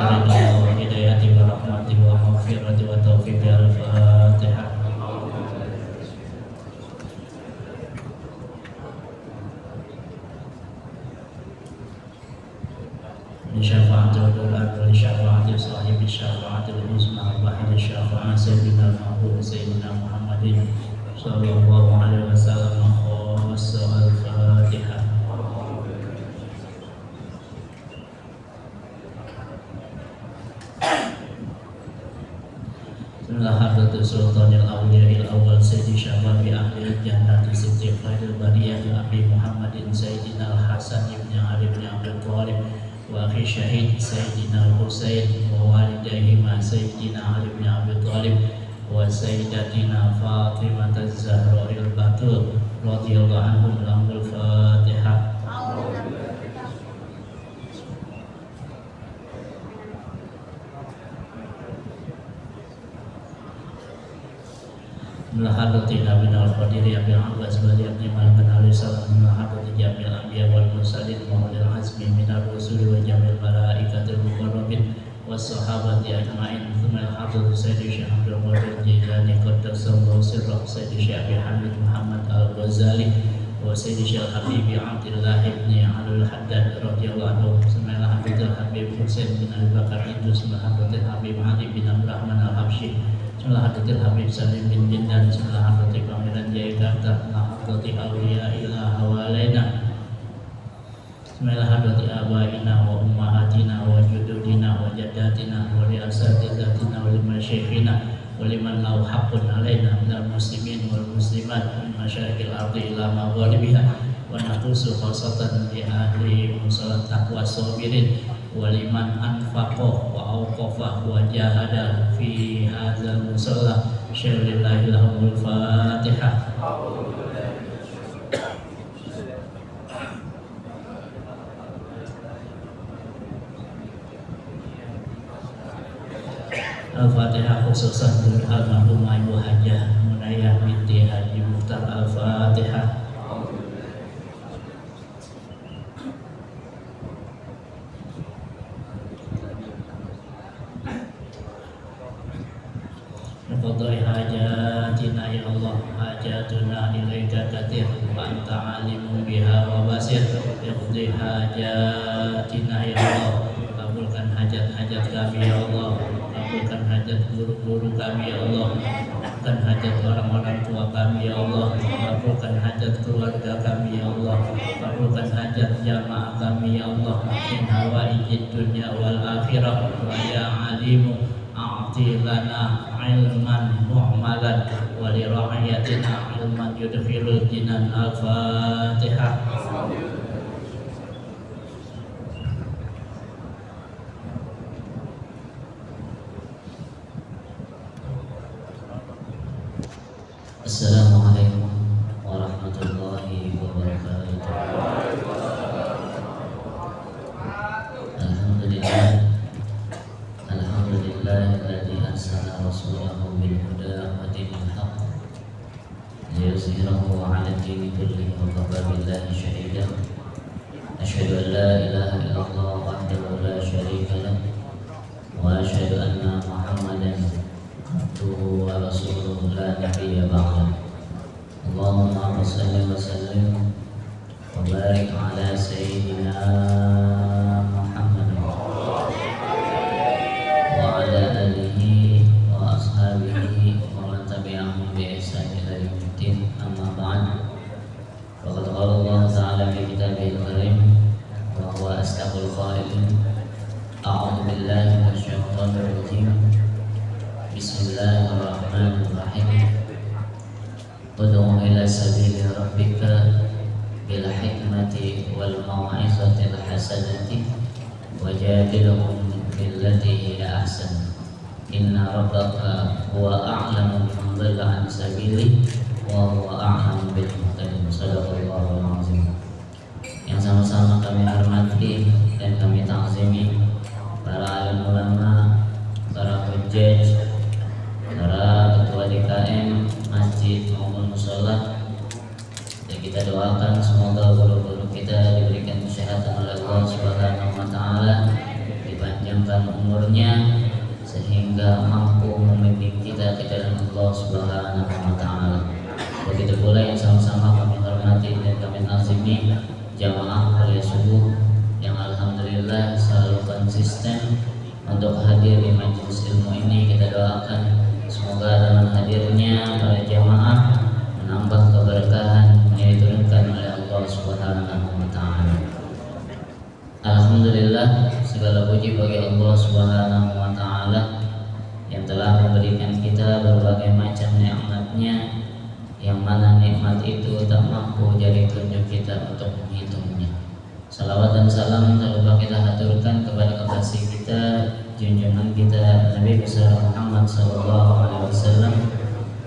ridha wa hidayati wa rahmati wa maghfirati wa taufiqi. Al-Fatihah. Syafa'atul Quran wa syafa'atul sahibi syafa'atul uzma wa ahli syafa'at sayyidina al-mahbub sayyidina Muhammadin sallallahu alaihi wasallam. Al-Fatihah. Bismillah hadratus sultanil awliya'il awwal sayyidi syababi ahli jannati siddiq khairil bariyah Abi Muhammadin sayyidina al-Hasan ibn Ali ibn Abi Thalib wa akhi syahid sayyidina al-Husain wa walidayhima sayyidina Ali ibn Abi Thalib wa sayyidatina Fatimah az-Zahra al-Batul radhiyallahu anhum. Al-Fatihah. Hadrati Nabi al-Qadiri Abil Abbas Baliyabni Malakan alaihi salam. Hadrati Jamil Anbiya wal Mursalin Muhammadil Azmi minar Rasul wa Jamil Malaikatil Muqarrabin was sahabati ajma'in. Thumma hadrati Sayyidi Syekh Abdul Qadir Jilani Qaddasallahu sirrah Sayyidi Syekh Abi Hamid Muhammad Al-Ghazali wa Sayyidi Syekh Habibi Abdullah ibn Alul Haddad radhiyallahu anhu. Thumma hadrati Habib Husain bin Abi Bakar Idrus. Thumma hadrati Habib Ali bin Abdurrahman Al-Habsyi. Bismillah hadratil Habib Salim bin Jindan. Bismillah hadratil Pangeran Jayakarta. Bismillah hadratil Awliya ila hawalaina. Bismillah hadratil abaina wa ummahatina wa jududina wa jaddatina wa li asatidatina wa li masyayikhina wa liman lahu haqqun alaina minal muslimin wal muslimat min masyariqil ardi ila magharibiha wa naqusu khasatan li ahli musallat taqwa sabirin wa liman anfaqah wa awqafah wa jahada fi hadzal musalla syarrillahi lahumul Fatihah. Al-Fatihah khususan untuk almarhumah Ibu Hajah Munayah binti Haji Mukhtar. Al-Fatihah. Qadai hajatina ya Allah, hajatuna ilaika kathir wa anta alimun biha wa basir. Iqdi hajatina ya Allah, kabulkan hajat-hajat kami ya Allah, kabulkan hajat guru-guru kami ya Allah, kabulkan hajat orang-orang tua kami ya Allah, kabulkan hajat keluarga kami ya Allah, kabulkan hajat jamaah kami ya Allah, min hawaijid dunya wal akhirah. Wa ya alimu a'ti lana ilman mu'malan wa li ra'iyatina ilman yudkhilul jinan. Al-Fatihah. Assalamualaikum warahmatullahi wabarakatuh. Alhamdulillahilladzi arsala rasulahu bil huda wa dinil haqq liyuzhirahu 'ala ad-dini kullihi wa kafa billahi shahida. Asyhadu an la ilaha illallah wahdahu la syarika lah wa asyhadu anna Muhammadan abduhu wa rasuluhu la nabiyya ba'dah. Allahumma shalli wa sallim wa barik ala sayyidina Muhammad wa ala alihi wa ashabihi wa man tabi'ahum bi ihsan ila yaumiddin. Amma ba'd. Faqad qala Allah ta'ala fi kitabihil karim wa huwa asdaqul qailin. A'udzu billahi minasy syaithanir rajim. Bismillahirrahmanirrahim. Ud'u ila sabili rabbika bil hikmati wal mau'izatil hasanati wajadilhum billati hiya ahsan. Inna rabbaka huwa a'lamu biman dhalla an sabili wa huwa a'lamu bil muhtadin. Shadaqallahul azim. Yang sama-sama kami hormati dan kami ta'zimi para alim ulama, para hujjaj, para ketua DKM masjid maupun mushola. Dan kita doakan semoga guru-guru kita diberikan kesehatan oleh Allah Subhanahu wa taala, dipanjangkan panjangkan umurnya sehingga mampu membimbing kita ke dalam Allah Subhanahu wa taala. Begitu pula yang sama-sama kami hormati dan kami nazimi jamaah kuliah subuh yang alhamdulillah selalu konsisten untuk hadir di majelis ilmu ini. Kita doakan semoga dengan hadirnya para jamaah menambah keberkahan yang diturunkan oleh Allah Subhanahu wa taala. Alhamdulillah, segala puji bagi Allah Subhanahu wa taala yang telah memberikan kita berbagai macam nikmat-Nya, yang mana nikmat itu tak mampu jadi tunjuk kita untuk menghitungnya. Salawat dan salam terlupa kita haturkan kepada kekasih kita, junjungan kita Nabi besar Muhammad SAW,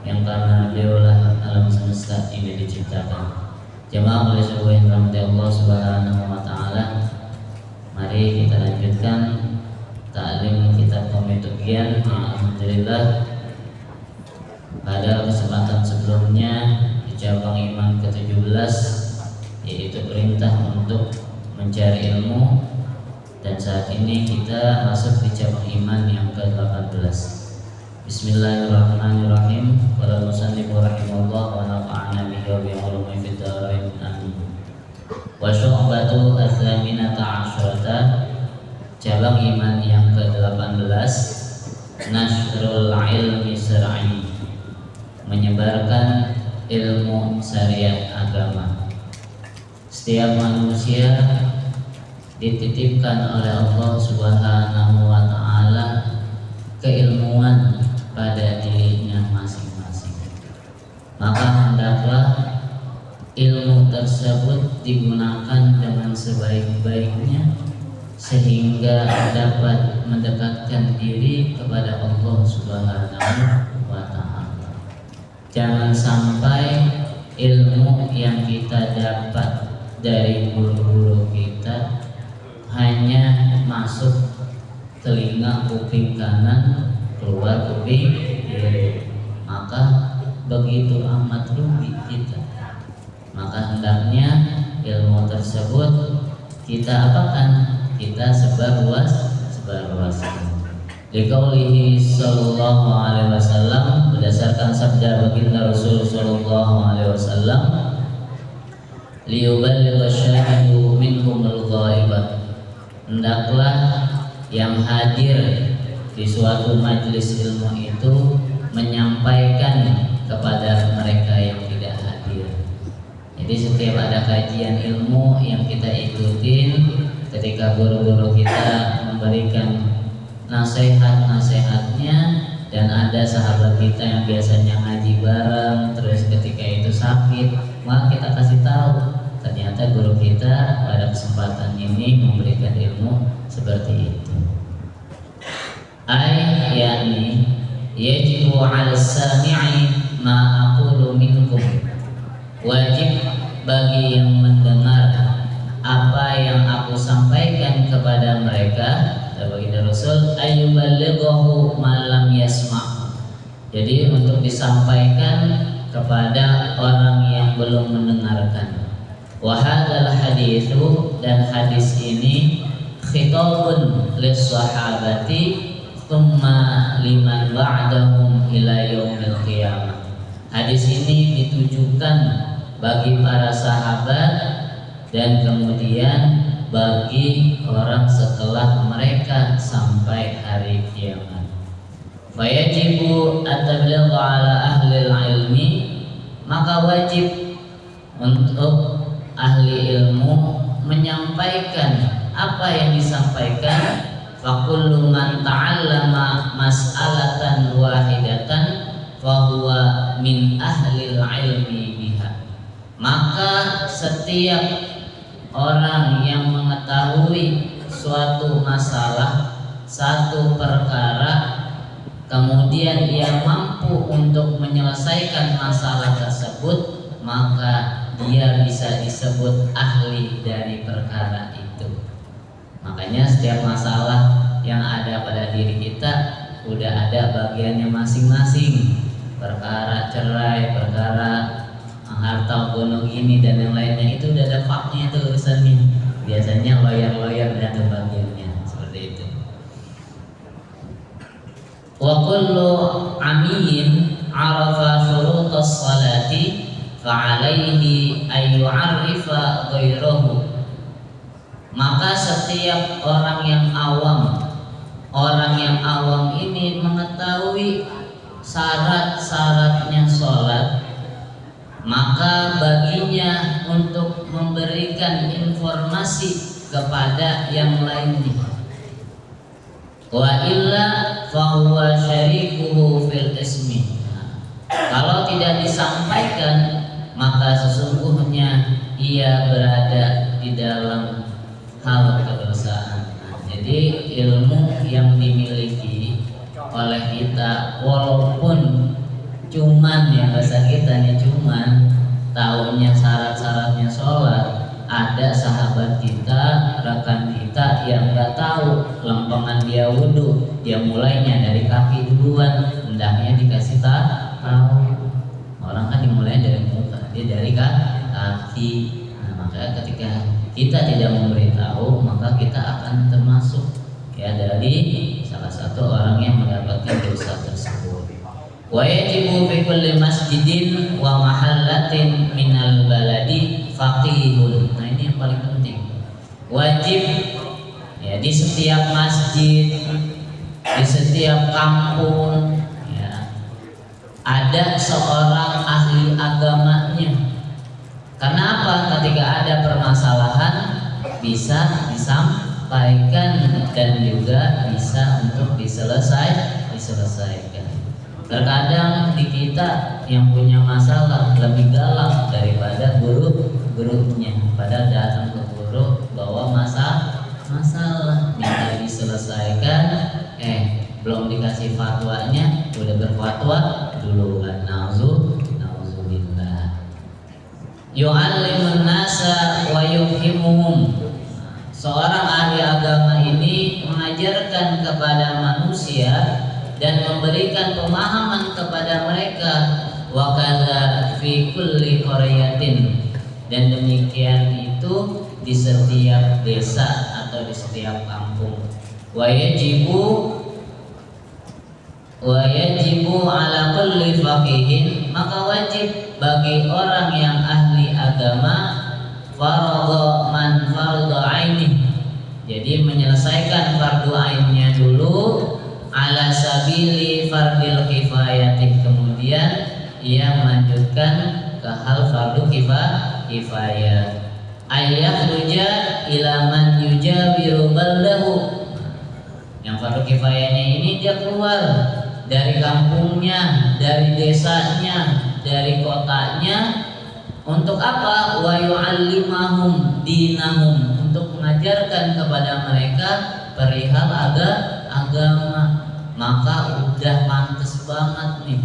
yang karena beliaulah alam semesta ini diciptakan. Jemaah oleh sebuah yang rahmati Allah Subhanahu wa taala, mari kita lanjutkan ta'lim kitab Komitugian yang alhamdulillah pada kesempatan sebelumnya di cabang iman ke-17, yaitu perintah untuk mencari ilmu, dan saat ini kita masuk di cabang iman yang ke-18. Bismillahirrahmanirrahim. Qala musannifu rahimahullah wa nafa'ana bihi wa bi ulumi fid dharain amin. Wa syu'batu ats-tsaminata 'asyrata, cabang iman yang ke-18, nasrul ilmi syar'i, menyebarkan ilmu syariat agama. Setiap manusia dititipkan oleh Allah Subhanahu wa taala keilmuan pada dirinya masing-masing. Maka hendaklah ilmu tersebut digunakan dengan sebaik-baiknya sehingga dapat mendekatkan diri kepada Allah Subhanahu wa taala. Jangan sampai ilmu yang kita dapat dari guru-guru kita hanya masuk telinga kuping kanan, keluar kuping kiri, maka begitu amat rugi kita. Maka hendaknya ilmu tersebut kita apakan? Kita sebarluaskan. Liqaulihi sallallahu alaihi wasallam, berdasarkan sabda baginda Rasul sallallahu alaihi wasallam, liyuballigha syahidu minkumul ghaibah, hendaklah yang hadir di suatu majelis ilmu itu menyampaikan kepada mereka yang tidak hadir. Jadi setiap ada kajian ilmu yang kita ikutin, ketika guru-guru kita memberikan nasihat-nasihatnya, dan ada sahabat kita yang biasanya ngaji bareng, terus ketika itu sakit, maka kita kasih tahu ternyata guru kita pada kesempatan ini memberikan ilmu seperti itu. Yani yajibu 'ala sami'i ma aqulu minkum, wajib bagi yang mendengar apa yang aku sampaikan kepada mereka, baginda Rasul, ayyuballighahu man lam yasma'. Jadi untuk disampaikan kepada orang yang belum mendengarkan. Wa hadzal haditsu, dan hadis ini khitabun lis sahabati thumma liman ba'dahum ila yaumil qiyamah. Hadis ini ditujukan bagi para sahabat dan kemudian bagi orang setelah mereka sampai hari kiamat. Fayajibu at-tabligh ala ahli ilmi, maka wajib untuk ahli ilmu menyampaikan apa yang disampaikan. Fakullu man ta'allama mas'alatan wahidatan fahuwa min ahli ilmi biha, maka setiap orang yang mengetahui suatu masalah, satu perkara, kemudian ia mampu untuk menyelesaikan masalah tersebut, maka dia bisa disebut ahli dari perkara itu. Makanya setiap masalah yang ada pada diri kita udah ada bagiannya masing-masing. Perkara cerai, perkara harta gunung ini dan yang lainnya, itu udah ada faknya, itu urusannya. Biasanya lawyer-lawyer ada bagiannya seperti itu. Wa kullu amiyin arafa syurutas salati fa'alaihi ayyu'arifa ghairahu. Maka setiap orang yang awam ini mengetahui syarat-syaratnya sholat, maka baginya untuk memberikan informasi kepada yang lainnya. Wa illa fahuwa syarikuhu fil ismi. Kalau tidak disampaikan, maka sesungguhnya ia berada di dalam hal kedosaan. Jadi ilmu yang dimiliki oleh kita, walaupun cuman ya bahasa kita nih cuman tahunya syarat-syaratnya sholat, ada sahabat kita, rekan kita yang nggak tahu lempengan dia wudhu, dia mulainya dari kaki duluan, hendaknya dikasih tahu. Orang kan dimulai dari muka, dia dari kaki. Nah, maka ketika kita tidak memberitahu, maka kita akan termasuk ya dari salah satu orang yang mendapatkan dosa tersebut. Wa yajibu fi kulli masjidin wa mahallatin minal baladi faqihun. Nah, ini yang paling penting. Wajib ya di setiap masjid, di setiap kampung ya, ada seorang ahli agamanya. Karena apa? Ketika ada permasalahan bisa disampaikan dan juga bisa untuk diselesaikan. Terkadang di kita yang punya masalah lebih galak daripada gurunya. Padahal datang ke guru bawa masalah minta diselesaikan, belum dikasih fatwanya udah berfatwa duluan. Nauzubillah. Yu'allimun nasa wa yufhimuhum. Seorang ahli agama ini mengajarkan kepada manusia dan memberikan pemahaman kepada mereka. Wa kadza fi kulli qaryatin. Dan demikian itu di setiap desa atau di setiap kampung. Wa yajibu ala kulli faqihin, maka wajib bagi orang yang ahli agama fardhu man fardhu aini, jadi menyelesaikan fardu ainnya dulu, ala sabili fardil kifayati, kemudian ia melanjutkan ke hal fardu kifayah. Ayakhruja ila man yujawiru baldahu, yang fardu kifayahnya ini dia keluar dari kampungnya, dari desanya, dari kotanya. Untuk apa? Wa yu'allimahum dinahum, untuk mengajarkan kepada mereka perihal agama. Maka udah pantas banget nih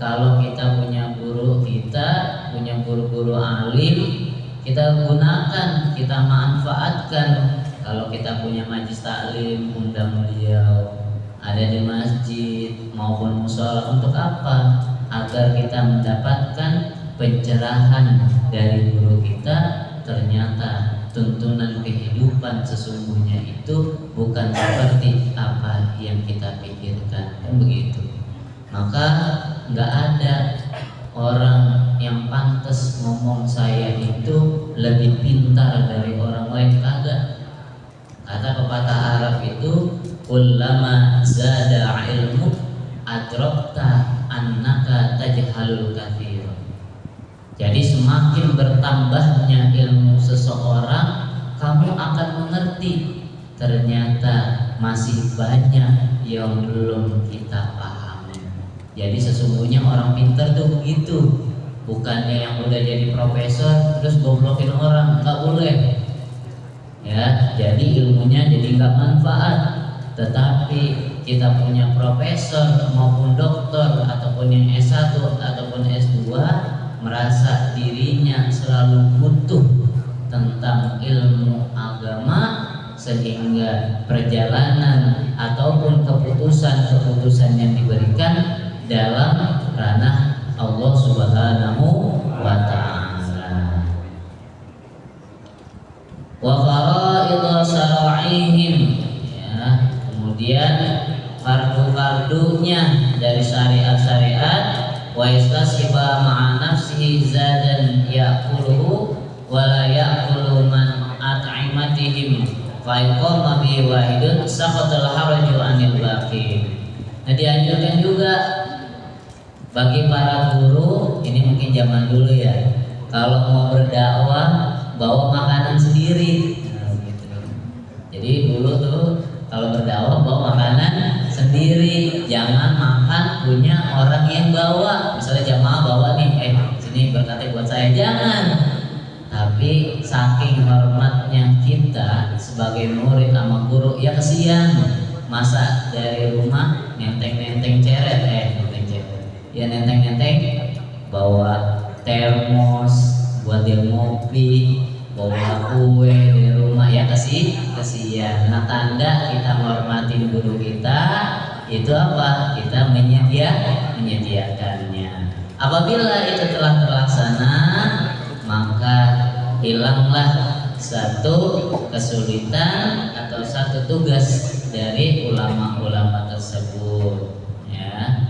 kalau kita punya guru, kita punya guru-guru alim, kita gunakan, kita manfaatkan. Kalau kita punya majlis taklim, undang beliau ada di masjid maupun mushola. Untuk apa? Agar kita mendapatkan pencerahan dari guru kita. Ternyata tuntunan kehidupan sesungguhnya itu bukan seperti apa yang kita pikirkan, kan begitu. Maka nggak ada orang yang pantas ngomong saya itu lebih pintar dari orang lain, kagak. Kata pepatah Arab itu, kullama zada ilmu adrakta annaka tajhalul katsir. Jadi semakin bertambahnya ilmu seseorang, kamu akan mengerti ternyata masih banyak yang belum kita pahami. Jadi sesungguhnya orang pintar tuh begitu, bukannya yang udah jadi profesor terus goblokin orang, nggak boleh. Ya, jadi ilmunya jadi nggak manfaat. Tetapi kita punya profesor maupun doktor ataupun yang S1 ataupun S2 merasa dirinya selalu butuh tentang ilmu agama, sehingga perjalanan ataupun keputusan-keputusan yang diberikan dalam ranah Allah Subhanahu wa ta'ala. Wa fara'idha syara'ihim, ya, kemudian fardu-fardunya dari syariat-syariat, wa yastasiba ma'a nafsihi zadan ya'kuluhu wa la ya'kulu man at'imatihim fa iqama bi wahidun saqatal haraju anil baqi. Nah, dianjurkan juga bagi para guru, ini mungkin zaman dulu ya, kalau mau berdakwah bawa makanan sendiri. Nah, gitu. Jadi dulu tuh kalau berdakwah bawa makanan sendiri, jangan makan punya orang yang bawa. Misalnya jamaah bawa nih, sini berkatnya buat saya, jangan. Tapi saking hormatnya kita sebagai murid sama guru, ya kesian, masa dari rumah nenteng-nenteng ceret, ya nenteng-nenteng bawa termos buat dia ngopi, bawa kue di rumah, ya kesian. Nah, tanda kita menghormati guru kita itu apa? Kita menyediakannya. Apabila itu telah terlaksana, maka hilanglah satu kesulitan atau satu tugas dari ulama-ulama tersebut, ya.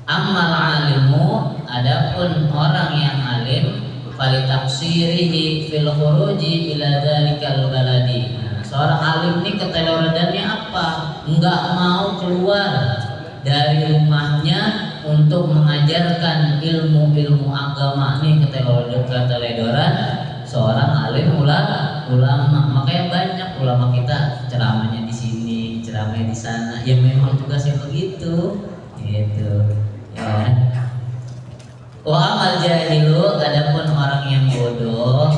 Amal alimu, adapun orang yang alim, falitafsirihi fil khuruji ila dzalikal baladi. Nah, seorang alim ini keteledorannya apa? Enggak mau keluar dari rumahnya untuk mengajarkan ilmu-ilmu agama. Nih keteledoran seorang alim ulama. Makanya banyak ulama kita ceramahnya di sini, ceramahnya di sana. Ya memang tugasnya begitu, gitu. Ya. Wa amal jahilu, adapun orang yang bodoh,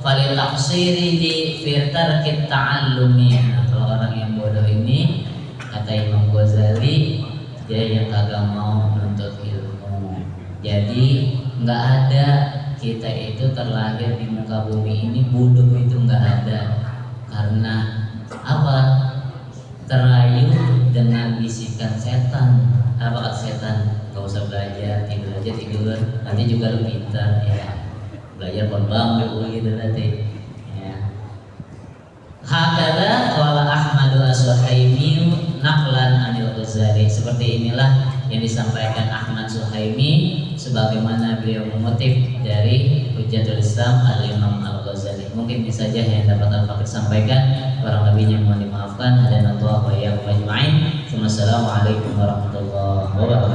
falil taqsirihi fi tarkit ta'allumi. Nah, kalau orang yang bodoh ini, kata Imam Ghazali, dia yang kagak mau menuntut ilmu. Jadi nggak ada kita itu terlahir di muka bumi ini bodoh, itu nggak ada. Karena apa? Terayu dengan bisikan setan. Apa kata setan? Gak usah belajar, tidur aja tidur, nanti juga lu pintar, ya. Belajar pembang gitu nanti, ya. Hakada qala Ahmadu as-Suhaimi naqlan anil Ghazali. Seperti inilah yang disampaikan Ahmad Suhaimi sebagaimana beliau mengutip dari Hujjatul Islam Al-Imam Al-Ghazali. Mungkin ini saja yang dapat Al-Fakir sampaikan, kurang lebihnya mohon dimaafkan. Hadanallahu wa iyyakum ajma'in. Wassalamualaikum warahmatullahi wabarakatuh.